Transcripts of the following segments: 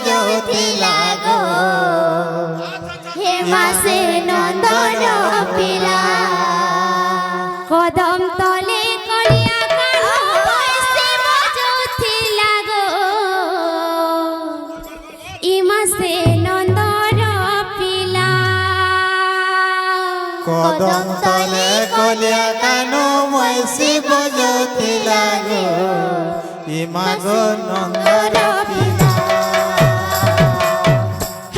बजौथिला गो हे मासे नंदन पिला कदम तले कलिया कानो बसे बजौथिला गो ई मासे नंदन पिला कदम तले कलिया कानो बसे बजौथिला गो ई मागो नंदन पिला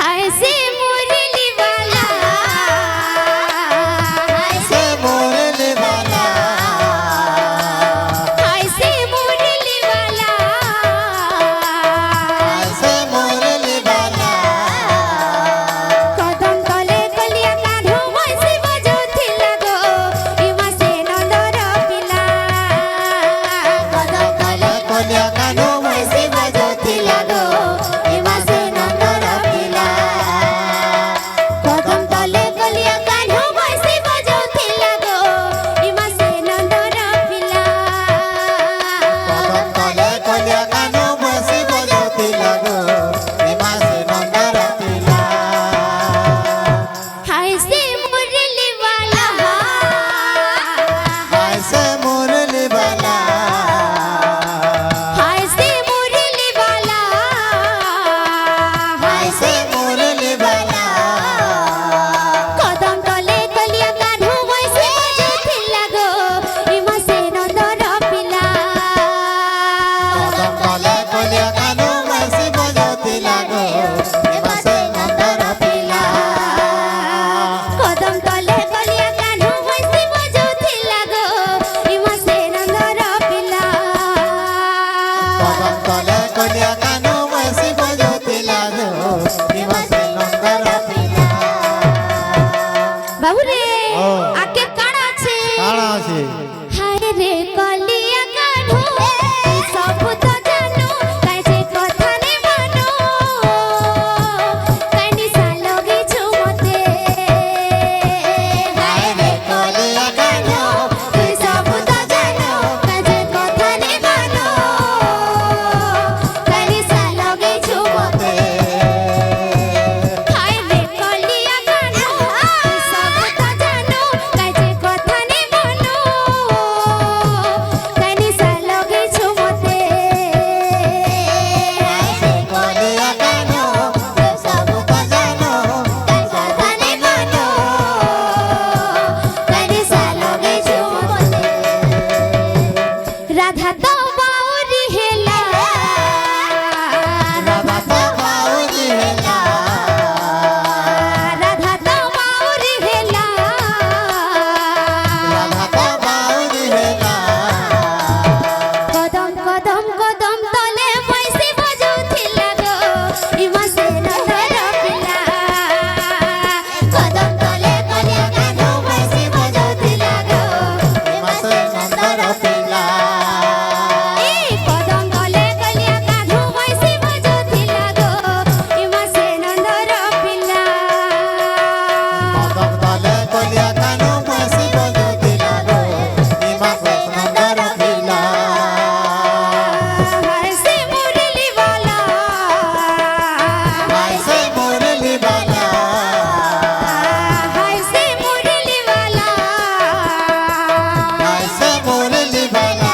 हाय से मुरली वाला हाय से मुरली वाला हाय से मुरली वाला ऐसे मुरली वाला कदम तले कलिया कान्हो बसे बजौथिला गो ई मासे नंदन पिला कदम तले कलिया कानो बसे बजौथिला गो ई मासे नंदन पिला कदम तले कलिया कान्हो बसे बजौथिला गो ई मासे नंदन पिला कदम तले कलिया कानो बसे बजौथिला गो ई मासे नंदन पिला हाय से मुरली वाला ऐसे मुरली वाला हाय से मुरली वाला हाय से मुरली वाला कदम तले कलिया कान्हो बसे बजौथिला गो ई मासे नंदन पिला कदम तले कलिया कानो बसे बजौथिला गो ई मासे नंदन पिला कदम तले कलिया कान्हो बसे बजौथिला गो ई मासे नंदन पिला कदम तले कलिया कानो बसे बजौथिला गो ई मासे नंदन पिला बाबू रे ও। আগে কাড়া আছে কারা আছে হায় রে কলিয়া কাঢ়ো সব তো জানো কাই যে কথা নে মানো কাই নিশা লগেছো মতে হায় রে কলিয়া কাঢ়ো সব তো জানো কাই যে কথা নে মানো কাই নিশা লগেছো মতে হায় রে কলিয়া কাঢ়ো সব তো জানো কাই যে কথা নে মানো কাই নিশা লগেছো মতে ऐसे कलिया कानो सब तो जानो কাই কথা নে মানো কাই নিশা লগেছো মতে রাধা তো বাউরি হেলা राधा तो बाउजी हेला রাধা তো বাউরি হেলা राधा तो बाउजी हेला কদম কদম কদম তলে বসে বজৌথিলা গো ই মাসে নন্দর পিলা কদম তলে কলিয়া কানো বসে বজৌথিলা গো ই মাসে नंदर पिला এই কদম তলে কলিয়া কানো বসে বজৌথিলা গো ই মাসে নন্দর পিলা कदम तले कलिया कानो बसे बजौथिला गो ई मासे नंदर पिला हाय से मुरली वाला ऐसे मुरली वाला हाय से मुरली वाला ऐसे मुरली वाला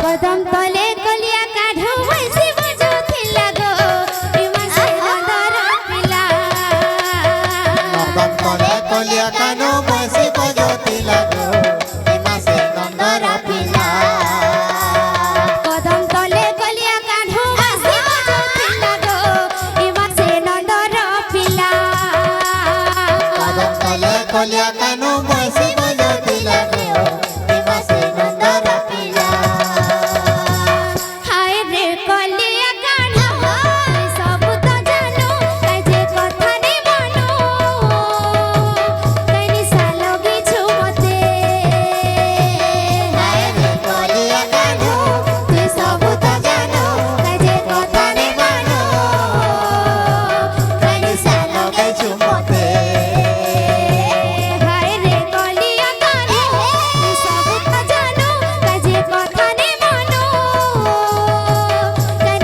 कदम तले कलिया काढ़ो बसे बजौथिला गो ई मासे नंदर पिला कदम तले कलिया कानो बसे बजौथिला गो ई मासे नंदर पिला कदम तले कलिया काढ़ो बसे बजौथिला गो ई मासे नंदर पिला कदम तले कलिया कानो बसे बजौथिला गो ई मासे नंदर पिला हाय रे कलिया काढ़ो सब तो जानो काई जे কথা নে মানো কাই নিশা লগেছো মতে हाय रे कलिया कानो তুই সব তো জানো কাই যে কথা নে মানো কাই নিশা लगैछु मते হায় রে কলিয়া কানো তুই সব তো জানো কাই যে কথা নে মানো কাই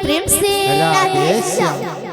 प्रेम से राधे श्याम।